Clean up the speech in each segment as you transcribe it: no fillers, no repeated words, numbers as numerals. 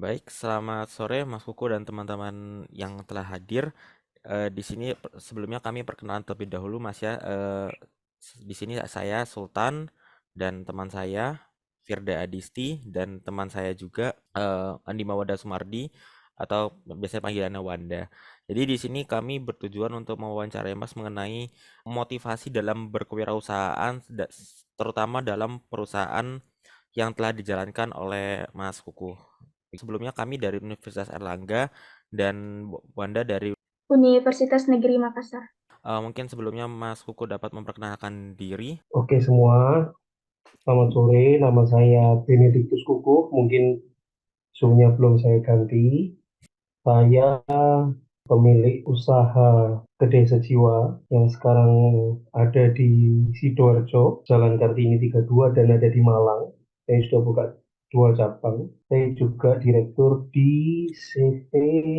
Baik, selamat sore Mas Kuku dan teman-teman yang telah hadir. Di sini sebelumnya kami perkenalan terlebih dahulu Mas ya. Di sini saya Sultan dan teman saya Firda Adisti dan teman saya juga Andi Mawada Sumardi atau biasanya panggilannya Wanda. Jadi di sini kami bertujuan untuk mewawancarai Mas mengenai motivasi dalam berkewirausahaan, terutama dalam perusahaan yang telah dijalankan oleh Mas Kuku. Sebelumnya kami dari Universitas Erlangga dan Wanda dari Universitas Negeri Makassar. mungkin sebelumnya Mas Kuku dapat memperkenalkan diri. Oke semua, selamat sore. Nama saya Benediktus Kukuh. Mungkin zoom-nya belum saya ganti. Saya pemilik usaha Kedai Sejiwa yang sekarang ada di Sidoarjo, Jalan Kartini 32 dan ada di Malang. Saya sudah buka 2 cabang. Saya juga direktur di CV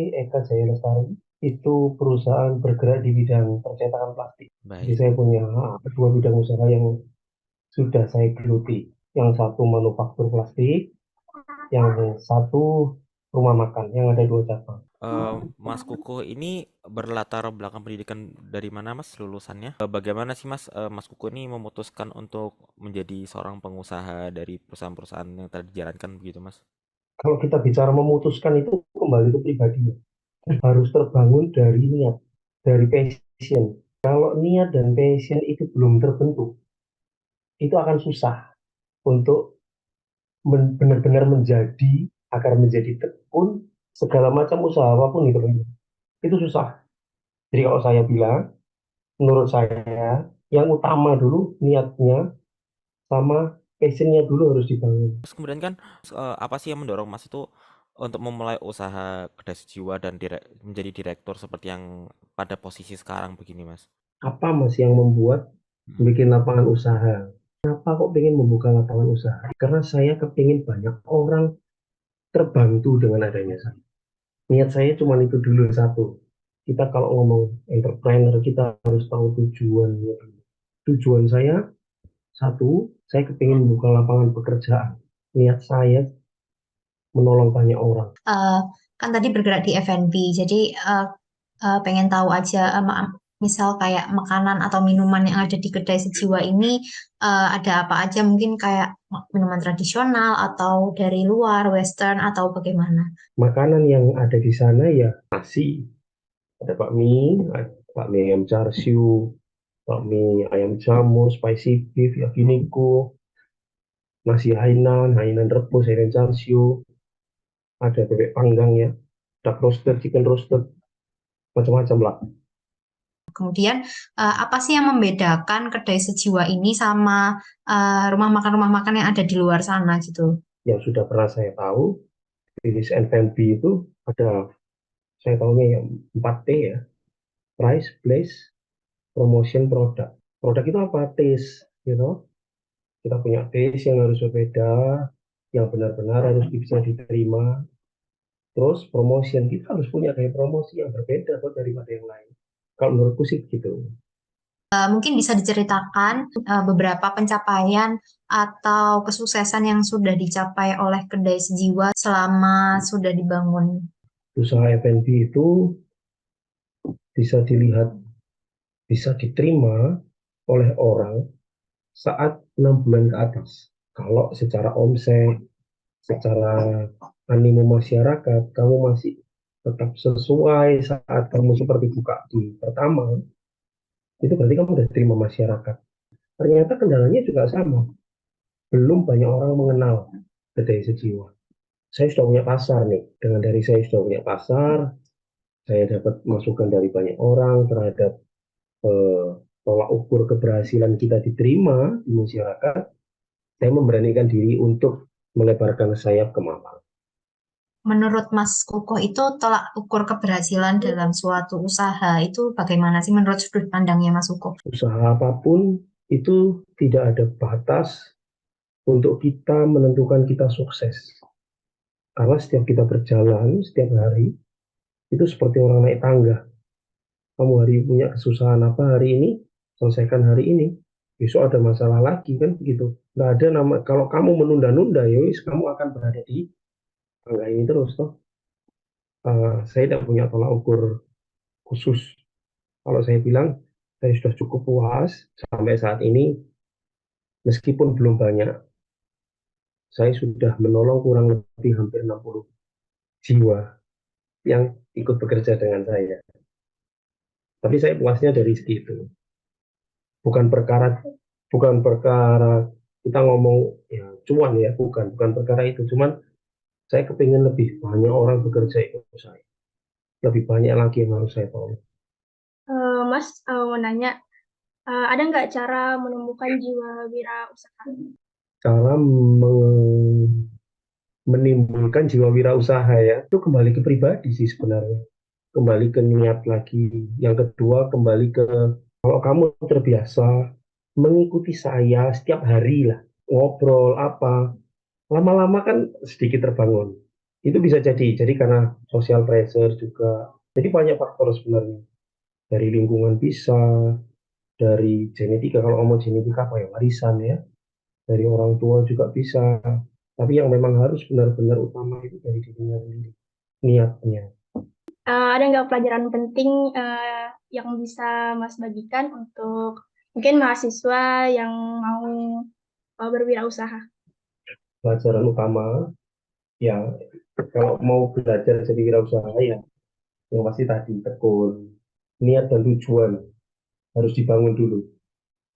Eka Jaya Lestari. Itu perusahaan bergerak di bidang percetakan plastik. Jadi Baik. saya punya 2 bidang usaha yang sudah saya geluti. Yang satu manufaktur plastik, yang satu rumah makan, yang ada 2 cabang. Mas Kuku ini berlatar belakang pendidikan dari mana Mas lulusannya? Bagaimana sih Mas Kuku ini memutuskan untuk menjadi seorang pengusaha dari perusahaan-perusahaan yang telah dijalankan begitu Mas? Kalau kita bicara memutuskan itu kembali ke pribadinya. Harus terbangun dari niat, dari passion. Kalau niat dan passion itu belum terbentuk, itu akan susah untuk benar-benar menjadi, agar menjadi tekun, segala macam usaha apapun itu susah. Jadi kalau saya bilang, menurut saya, yang utama dulu niatnya sama passionnya dulu harus dibangun. Terus kemudian kan apa sih yang mendorong Mas itu untuk memulai usaha kedai sejiwa dan menjadi direktur seperti yang pada posisi sekarang begini Mas? Apa mas yang membuat Mm. bikin lapangan usaha? Kenapa kok pengen membuka lapangan usaha? Karena saya kepingin banyak orang terbantu dengan adanya saya. Niat saya cuma itu dulu satu. Kita kalau ngomong entrepreneur, kita harus tahu tujuannya. Tujuan saya satu, saya kepingin membuka lapangan pekerjaan. Niat saya menolong banyak orang. Eh, kan tadi bergerak di F&B, jadi pengen tahu aja, misal kayak makanan atau minuman yang ada di kedai sejiwa ini ada apa aja? Mungkin kayak minuman tradisional atau dari luar, western atau bagaimana? Makanan yang ada di sana ya nasi, ada bakmi ayam char siu, bakmi ayam jamur, spicy beef, yakiniku, nasi Hainan, Hainan rebus, Hainan char siu, ada bebek panggang ya, duck roasted, chicken roasted, macam-macam lah. Kemudian apa sih yang membedakan kedai sejiwa ini sama rumah makan yang ada di luar sana gitu? Yang sudah pernah saya tahu, bisnis F&B itu ada, saya tahunya yang 4T ya, price, place, promotion, product. Produk itu apa? Taste, Kita punya taste yang harus berbeda, yang benar-benar harus bisa diterima. Terus promotion, kita harus punya gaya promosi yang berbeda atau daripada yang lain. Kalau menurutku sih gitu. Mungkin bisa diceritakan beberapa pencapaian atau kesuksesan yang sudah dicapai oleh kedai sejiwa selama sudah dibangun. Usaha F&B itu bisa dilihat, bisa diterima oleh orang saat 6 bulan ke atas. Kalau secara omset, secara animo masyarakat, kamu masih tetap sesuai saat kamu seperti buka di pertama, itu berarti kamu sudah terima masyarakat. Ternyata kendalanya juga sama. Belum banyak orang mengenal kedai sejiwa. Saya sudah punya pasar nih. Dengan dari saya sudah punya pasar, saya dapat masukan dari banyak orang terhadap eh, tolak ukur keberhasilan kita diterima di masyarakat. Saya memberanikan diri untuk melebarkan sayap ke Malang. Menurut Mas Kukoh itu tolak ukur keberhasilan dalam suatu usaha itu bagaimana sih menurut sudut pandangnya Mas Kukoh? Usaha apapun itu tidak ada batas untuk kita menentukan kita sukses. Karena setiap kita berjalan, setiap hari, itu seperti orang naik tangga. Kamu hari punya kesusahan apa hari ini, selesaikan hari ini. Besok ada masalah lagi kan begitu. Nggak ada nama, kalau kamu menunda-nunda, ya kamu akan berada di angka ini terus toh. Saya tidak punya tolak ukur khusus. Kalau saya bilang saya sudah cukup puas sampai saat ini, meskipun belum banyak, saya sudah menolong kurang lebih hampir 60 jiwa yang ikut bekerja dengan saya. Tapi saya puasnya dari segitu. Bukan perkara bukan perkara kita ngomong ya cuan ya, bukan perkara itu. Cuman saya kepingin lebih banyak orang bekerja ikut saya. Lebih banyak lagi yang harus saya tolong. Mas mau nanya, ada nggak cara menumbuhkan jiwa wirausaha? Cara menimbulkan jiwa wirausaha ya, itu kembali ke pribadi sih sebenarnya. Kembali ke niat lagi. Yang kedua, kembali ke kalau kamu terbiasa mengikuti saya setiap hari lah, ngobrol apa, lama-lama kan sedikit terbangun. Itu bisa jadi karena social pressure juga. Jadi banyak faktor sebenarnya. Dari lingkungan bisa, dari genetika, kalau ngomong genetika apa ya, warisan ya. Dari orang tua juga bisa. Tapi yang memang harus benar-benar utama itu dari dirinya sendiri, niatnya. Ada nggak pelajaran penting yang bisa Mas bagikan untuk mungkin mahasiswa yang mau berwirausaha? Pelajaran utama, ya kalau mau belajar jadi wirausaha ya, yang pasti tadi tekun, niat dan tujuan harus dibangun dulu.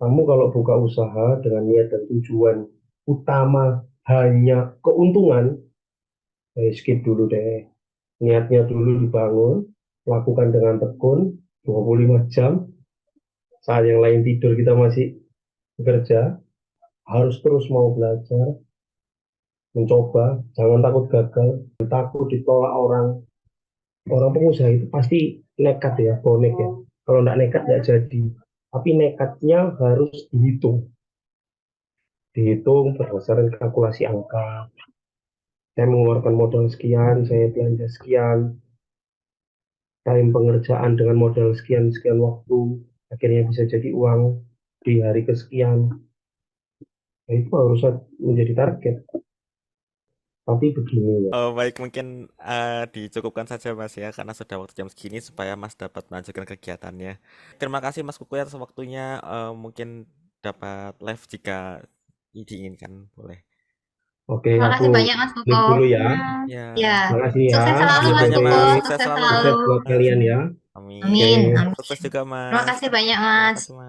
Kamu kalau buka usaha dengan niat dan tujuan utama hanya keuntungan, skip dulu deh. Niatnya dulu dibangun, lakukan dengan tekun 25 jam, saat yang lain tidur kita masih bekerja, harus terus mau belajar, mencoba, jangan takut gagal, takut ditolak orang. Orang pengusaha itu pasti nekat ya, bonek ya. Kalau nggak nekat nggak jadi. Tapi nekatnya harus dihitung berdasarkan kalkulasi angka. Saya mengeluarkan modal sekian, saya belanja sekian, time pengerjaan dengan modal sekian waktu, akhirnya bisa jadi uang di hari kesekian. Nah, itu harus menjadi target. Tapi begini ya, Oh, baik, mungkin dicukupkan saja Mas ya, karena sudah waktu jam segini supaya Mas dapat melanjutkan kegiatannya. Terima kasih Mas Kuku atas waktunya. Mungkin dapat live jika diinginkan, boleh. oke Terima aku kasih banyak Mas Koko. live dulu ya. Ya, Ya, Terima kasih ya. sukses selalu Semoga Mas makanya Koko, Mas, jadi sukses sukses selalu selalu. sukses buat kalian ya. Amin. Amin, Oke. amin. Sukses juga Terima Mas. kasih banyak Terima Mas. kasih Mas.